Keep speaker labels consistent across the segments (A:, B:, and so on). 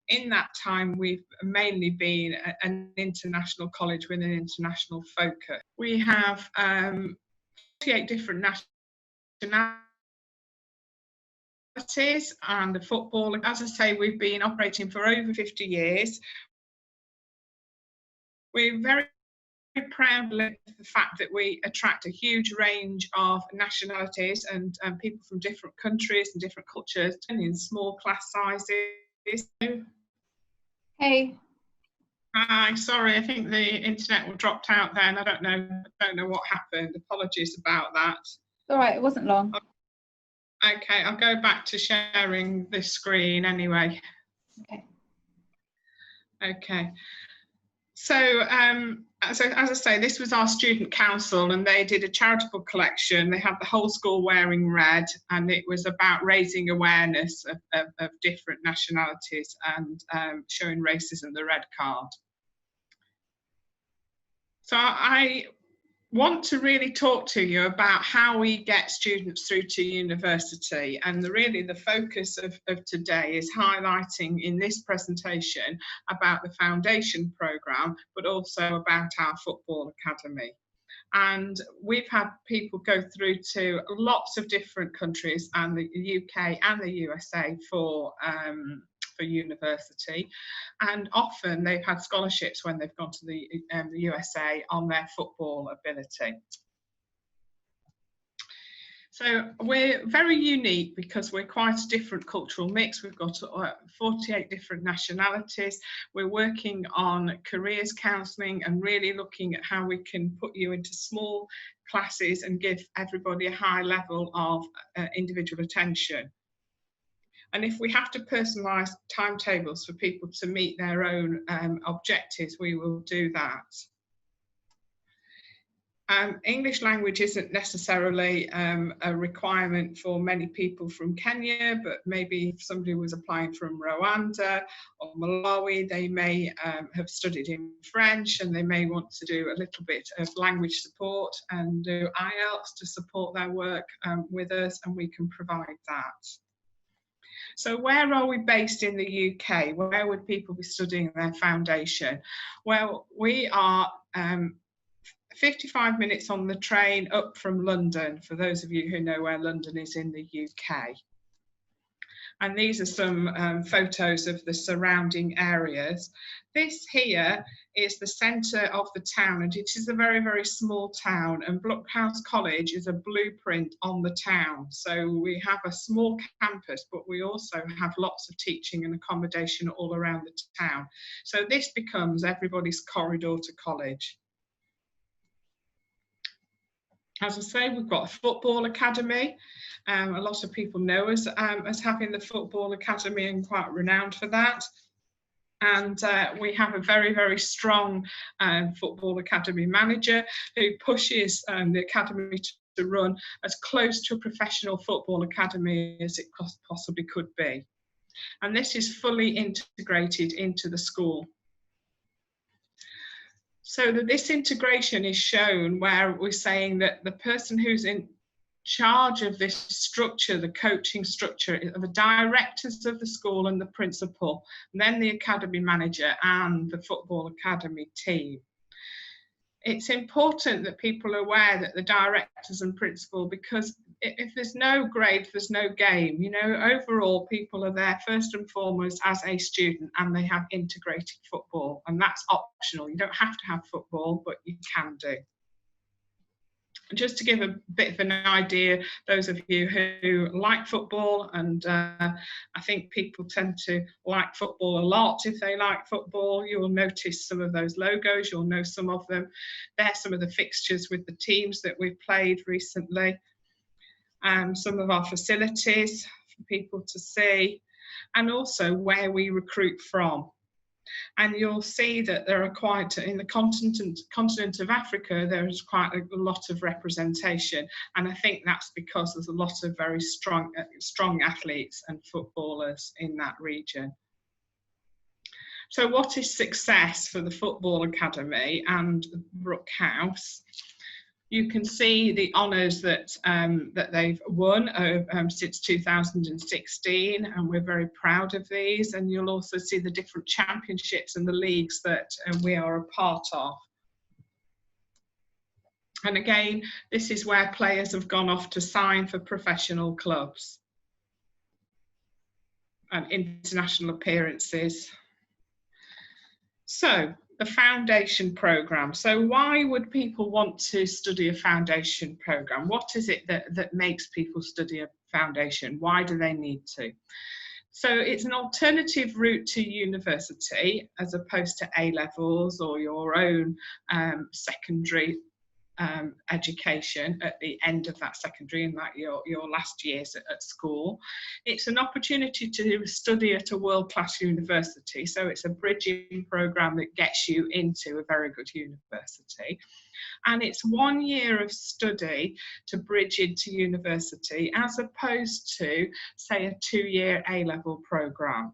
A: in that time, we've mainly been an international college with an international focus. We have 48 different nationalities and the football. As I say, we've been operating for over 50 years. We're very proud of the fact that we attract a huge range of nationalities and people from different countries and different cultures in small class sizes.
B: Hey.
A: Hi, sorry, I think the internet dropped out then. I don't know what happened. Apologies about that.
B: All right, it wasn't long.
A: Okay, I'll go back to sharing this screen anyway.
B: Okay.
A: Okay. So, as I say, this was our student council, and they did a charitable collection. They had the whole school wearing red, and it was about raising awareness of different nationalities and showing racism the red card. So I want to really talk to you about how we get students through to university, and really the focus of today is highlighting in this presentation about the foundation programme, but also about our football academy. And we've had people go through to lots of different countries and the UK and the USA for university, and often they've had scholarships when they've gone to the USA on their football ability. So we're very unique because we're quite a different cultural mix. We've got 48 different nationalities. We're working on careers counselling and really looking at how we can put you into small classes and give everybody a high level of individual attention. And if we have to personalise timetables for people to meet their own objectives, we will do that. English language isn't necessarily a requirement for many people from Kenya, but maybe if somebody was applying from Rwanda or Malawi, they may have studied in French, and they may want to do a little bit of language support and do IELTS to support their work with us, and we can provide that. So where are we based in the UK? Where would people be studying their foundation? Well, we are 55 minutes on the train up from London, for those of you who know where London is in the UK. And these are some photos of the surrounding areas. This here is the centre of the town, and it is a very, very small town, and Brookhouse College is a blueprint on the town. So we have a small campus, but we also have lots of teaching and accommodation all around the town. So this becomes everybody's corridor to college. As I say, we've got a football academy. A lot of people know us as having the football academy, and quite renowned for that. And we have a very, very strong football academy manager who pushes the academy to run as close to a professional football academy as it possibly could be. And this is fully integrated into the school. So that this integration is shown where we're saying that the person who's in charge of this structure, the coaching structure, are the directors of the school and the principal, and then the academy manager and the football academy team. It's important that people are aware that the directors and principal, because if there's no grade, there's no game. You know, overall, people are there first and foremost as a student, and they have integrated football, and that's optional. You don't have to have football, but you can do. Just to give a bit of an idea, those of you who like football, and I think people tend to like football a lot. If they like football, you will notice some of those logos, you'll know some of them. They're some of the fixtures with the teams that we've played recently. Some of our facilities for people to see, and also where we recruit from. And you'll see that there are quite, in the continent of Africa, there is quite a lot of representation. And I think that's because there's a lot of very strong athletes and footballers in that region. So what is success for the Football Academy and Brookhouse? You can see the honours that they've won since 2016, and we're very proud of these. And you'll also see the different championships and the leagues that we are a part of. And again, this is where players have gone off to sign for professional clubs and international appearances. So, the foundation programme. So why would people want to study a foundation programme? What is it that makes people study a foundation? Why do they need to? So it's an alternative route to university as opposed to A-levels or your own secondary education at the end of that secondary and that your last years at school. It's an opportunity to study at a world-class university, so it's a bridging programme that gets you into a very good university, and it's 1 year of study to bridge into university as opposed to, say, a 2-year A-level programme.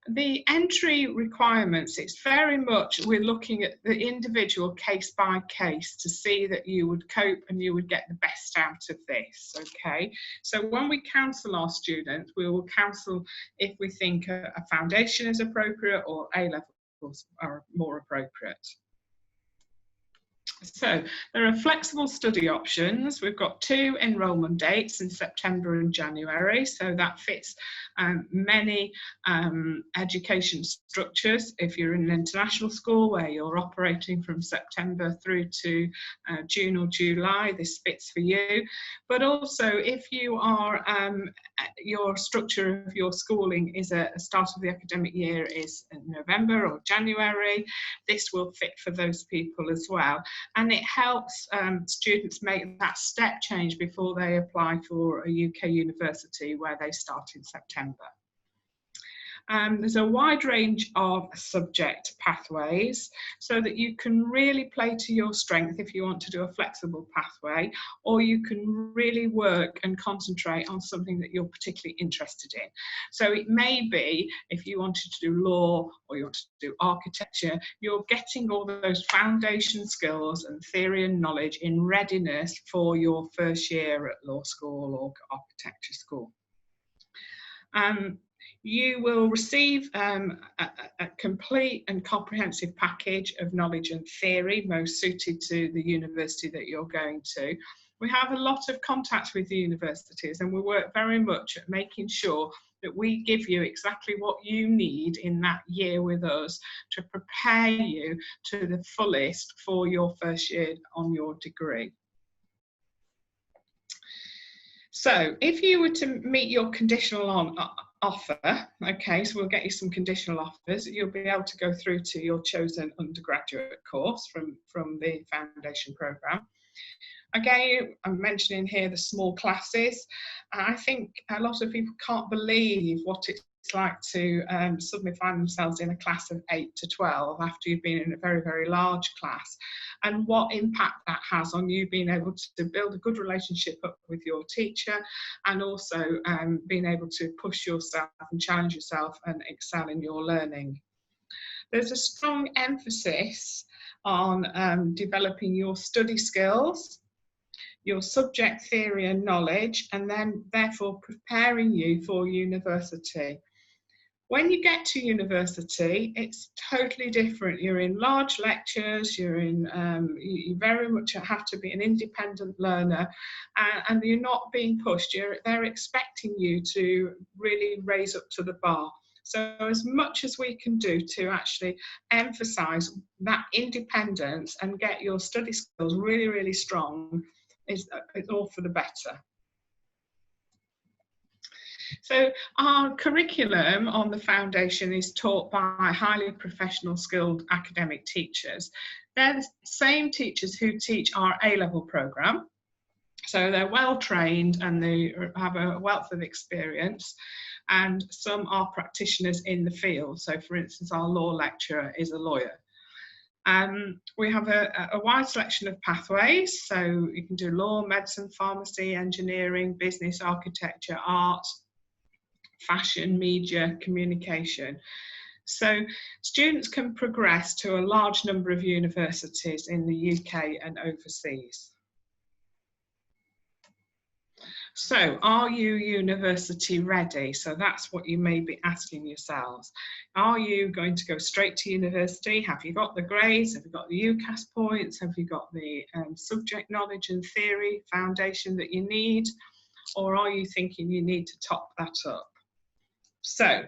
A: The entry requirements, it's very much, we're looking at the individual case by case to see that you would cope and you would get the best out of this, okay? So when we counsel our students, we will counsel if we think a foundation is appropriate or A-levels are more appropriate. So there are flexible study options. We've got 2 enrolment dates in September and January, so that fits many education structures. If you're in an international school where you're operating from September through to June or July, this fits for you. But also if you are, your structure of your schooling is a start of the academic year is in November or January, this will fit for those people as well. And it helps students make that step change before they apply for a UK university where they start in September. There's a wide range of subject pathways so that you can really play to your strength if you want to do a flexible pathway, or you can really work and concentrate on something that you're particularly interested in. So it may be if you wanted to do law or you want to do architecture, you're getting all those foundation skills and theory and knowledge in readiness for your first year at law school or architecture school. You will receive a complete and comprehensive package of knowledge and theory most suited to the university that you're going to. We have a lot of contact with the universities and we work very much at making sure that we give you exactly what you need in that year with us to prepare you to the fullest for your first year on your degree. So if you were to meet your conditional offer, okay, so we'll get you some conditional offers, you'll be able to go through to your chosen undergraduate course from the foundation programme. Again, I'm mentioning here the small classes. I think a lot of people can't believe what it's like to suddenly find themselves in a class of 8 to 12 after you've been in a very, very large class, and what impact that has on you being able to build a good relationship up with your teacher, and also being able to push yourself and challenge yourself and excel in your learning. There's a strong emphasis on developing your study skills, your subject theory and knowledge, and then therefore preparing you for university. When you get to university, it's totally different. You're in large lectures, you're in, you very much have to be an independent learner, and you're not being pushed. They're expecting you to really raise up to the bar. So as much as we can do to actually emphasize that independence and get your study skills really, really strong, it's all for the better. So our curriculum on the foundation is taught by highly professional, skilled academic teachers. They're the same teachers who teach our A-level programme. So they're well trained and they have a wealth of experience, and some are practitioners in the field. So for instance, our law lecturer is a lawyer. We have a wide selection of pathways, so you can do law, medicine, pharmacy, engineering, business, architecture, art, fashion, media, communication. So students can progress to a large number of universities in the UK and overseas. So, are you university ready? So that's what you may be asking yourselves. Are you going to go straight to university? Have you got the grades? Have you got the UCAS points? Have you got the subject knowledge and theory foundation that you need? Or are you thinking you need to top that up? So,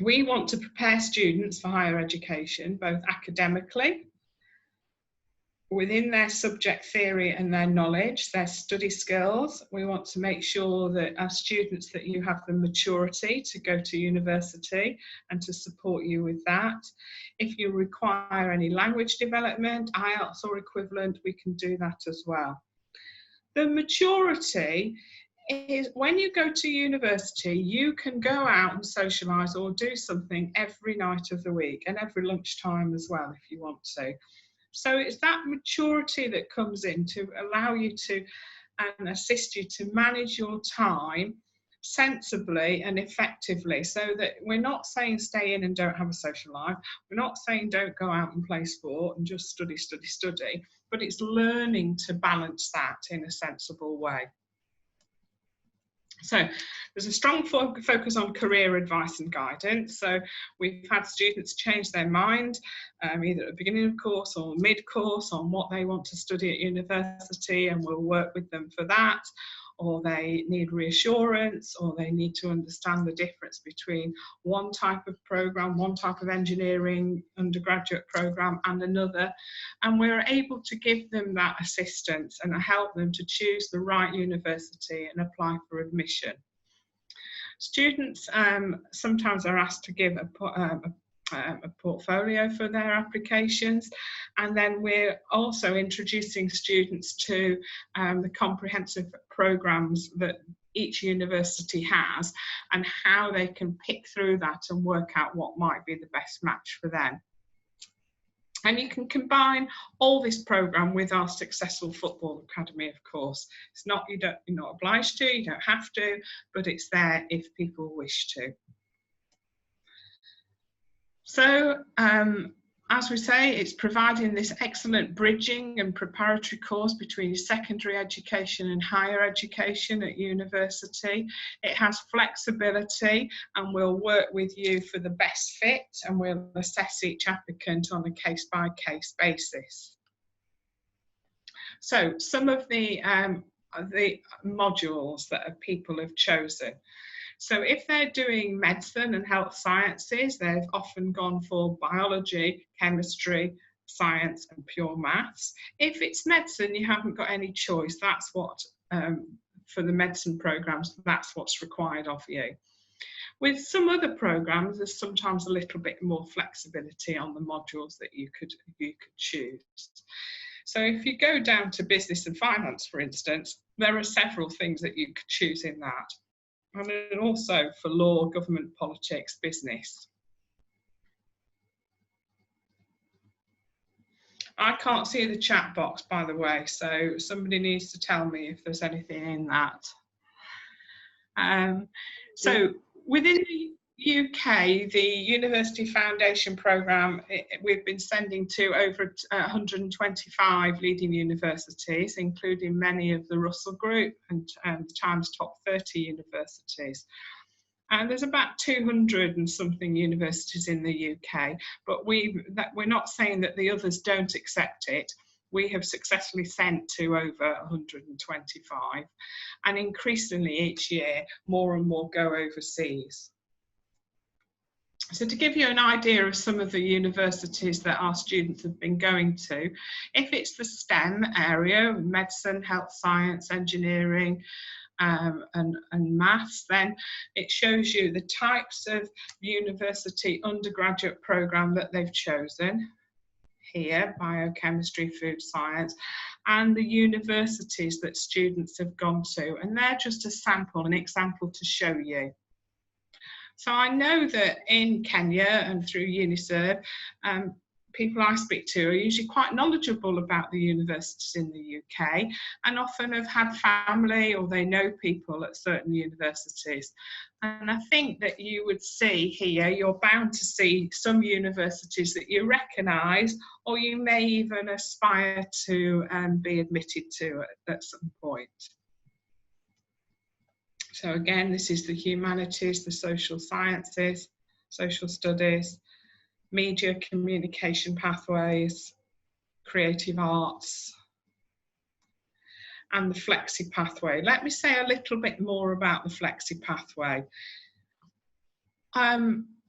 A: we want to prepare students for higher education, both academically, within their subject theory and their knowledge, their study skills. We want to make sure that as students that you have the maturity to go to university and to support you with that. If you require any language development, IELTS or equivalent, we can do that as well. The maturity is when you go to university, you can go out and socialise or do something every night of the week and every lunchtime as well if you want to. So it's that maturity that comes in to allow you to and assist you to manage your time sensibly and effectively, so that we're not saying stay in and don't have a social life. We're not saying don't go out and play sport and just study, but it's learning to balance that in a sensible way. So there's a strong focus on career advice and guidance. So we've had students change their mind either at the beginning of course or mid-course on what they want to study at university, and we'll work with them for that. Or they need reassurance, or they need to understand the difference between one type of programme, one type of engineering undergraduate programme and another. And we're able to give them that assistance and help them to choose the right university and apply for admission. Students sometimes are asked to give a portfolio for their applications, and then we're also introducing students to the comprehensive programmes that each university has and how they can pick through that and work out what might be the best match for them. And you can combine all this programme with our Successful Football Academy, of course. It's not, you're not obliged to, you don't have to, but it's there if people wish to. So, as we say, it's providing this excellent bridging and preparatory course between secondary education and higher education at university. It has flexibility, and we'll work with you for the best fit, and we'll assess each applicant on a case-by-case basis. So, some of the modules that people have chosen. So if they're doing medicine and health sciences, they've often gone for biology, chemistry, science and pure maths. If it's medicine, you haven't got any choice. That's what, for the medicine programmes, that's what's required of you. With some other programmes, there's sometimes a little bit more flexibility on the modules that you could choose. So if you go down to business and finance, for instance, there are several things that you could choose in that. And also for law, government, politics, business. I can't see the chat box, by the way, so somebody needs to tell me if there's anything in that. So within the UK, the University Foundation Programme, we've been sending to over 125 leading universities, including many of the Russell Group and the Times Top 30 universities. And there's about 200 and something universities in the UK, but we're not saying that the others don't accept it. We have successfully sent to over 125, and increasingly each year, more and more go overseas. So to give you an idea of some of the universities that our students have been going to, if it's the STEM area, medicine, health science, engineering, and maths, then it shows you the types of university undergraduate programme that they've chosen. Here, biochemistry, food science, and the universities that students have gone to. And they're just a sample, an example to show you. So I know that in Kenya and through UNICEF, people I speak to are usually quite knowledgeable about the universities in the UK and often have had family or they know people at certain universities. And I think that you would see here, you're bound to see some universities that you recognise, or you may even aspire to be admitted to at some point. So again, this is the humanities, the social sciences, social studies, media communication pathways, creative arts, and the flexi pathway. Let me say a little bit more about the flexi pathway.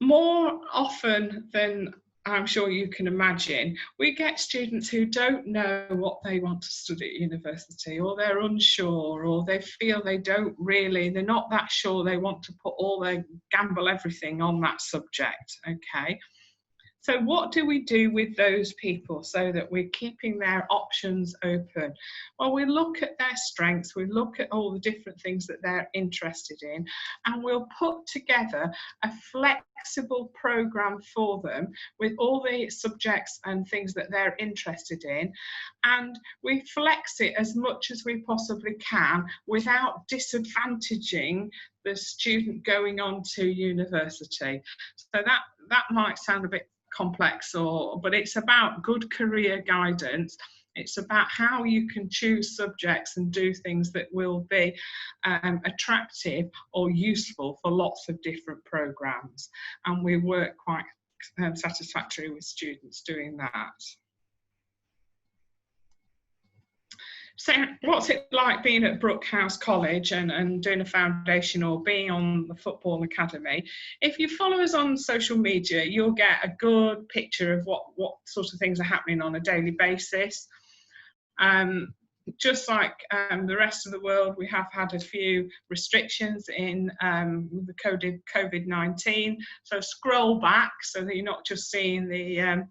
A: More often than I'm sure you can imagine, we get students who don't know what they want to study at university, or they're unsure, or they feel they're not that sure they want to gamble everything on that subject, okay? So what do we do with those people so that we're keeping their options open? Well, we look at their strengths, we look at all the different things that they're interested in, and we'll put together a flexible program for them with all the subjects and things that they're interested in, and we flex it as much as we possibly can without disadvantaging the student going on to university. So that might sound a bit complex, but it's about good career guidance. It's about how you can choose subjects and do things that will be attractive or useful for lots of different programs, and we work quite satisfactory with students doing that. So what's it like being at Brooke House College and doing a foundation or being on the football academy? If you follow us on social media, you'll get a good picture of what sort of things are happening on a daily basis. Just like the rest of the world, we have had a few restrictions in the COVID-19. So scroll back so that you're not just seeing the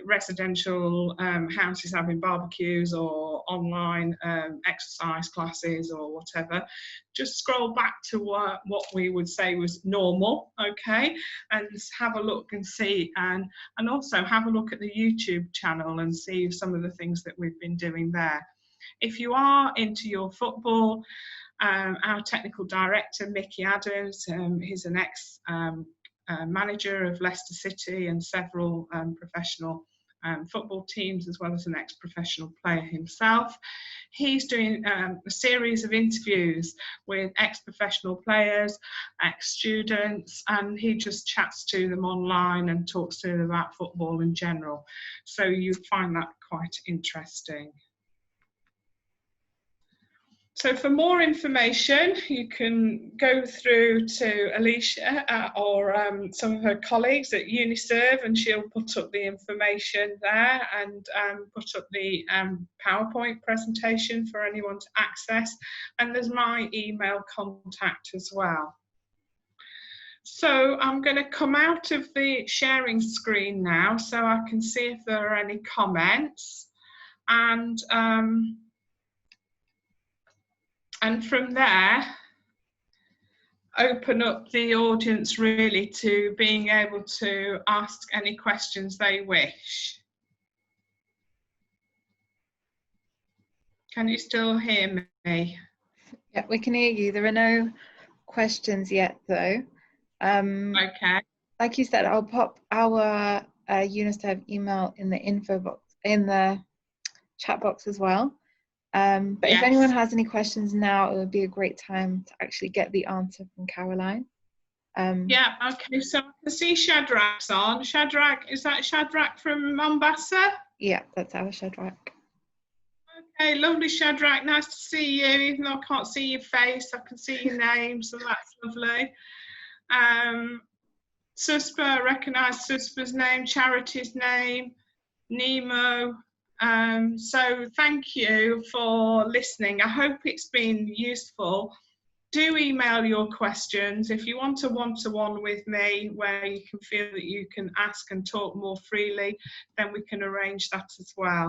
A: residential houses having barbecues or online exercise classes or whatever. Just scroll back to what we would say was normal, okay, and have a look and see, and also have a look at the YouTube channel and see some of the things that we've been doing there. If you are into your football, our technical director, Mickey Adams, he's an ex manager of Leicester City and several professional football teams, as well as an ex-professional player himself. He's doing a series of interviews with ex-professional players, ex-students, and he just chats to them online and talks to them about football in general. So you find that quite interesting. So for more information, you can go through to Alicia or some of her colleagues at Uniserve, and she'll put up the information there and put up the PowerPoint presentation for anyone to access. And there's my email contact as well. So I'm going to come out of the sharing screen now so I can see if there are any comments. And from there, open up the audience really to being able to ask any questions they wish. Can you still hear me?
B: Yeah, we can hear you. There are no questions yet, though.
A: Okay.
B: Like you said, I'll pop our Uniserve email in the info box, in the chat box as well. But
A: yes.
B: If anyone has any questions now, it would be a great time to actually get the answer from Caroline.
A: Yeah, okay, so I can see Shadrach's on. Shadrach, is that Shadrach from Mombasa?
B: Yeah, that's our Shadrach.
A: Okay, lovely Shadrach, nice to see you. Even though I can't see your face, I can see your name, so that's lovely. Suspa, I recognise Suspa's name, Charity's name, Nemo. So thank you for listening. I hope it's been useful. Do email your questions. If you want a one-to-one with me where you can feel that you can ask and talk more freely, then we can arrange that as well.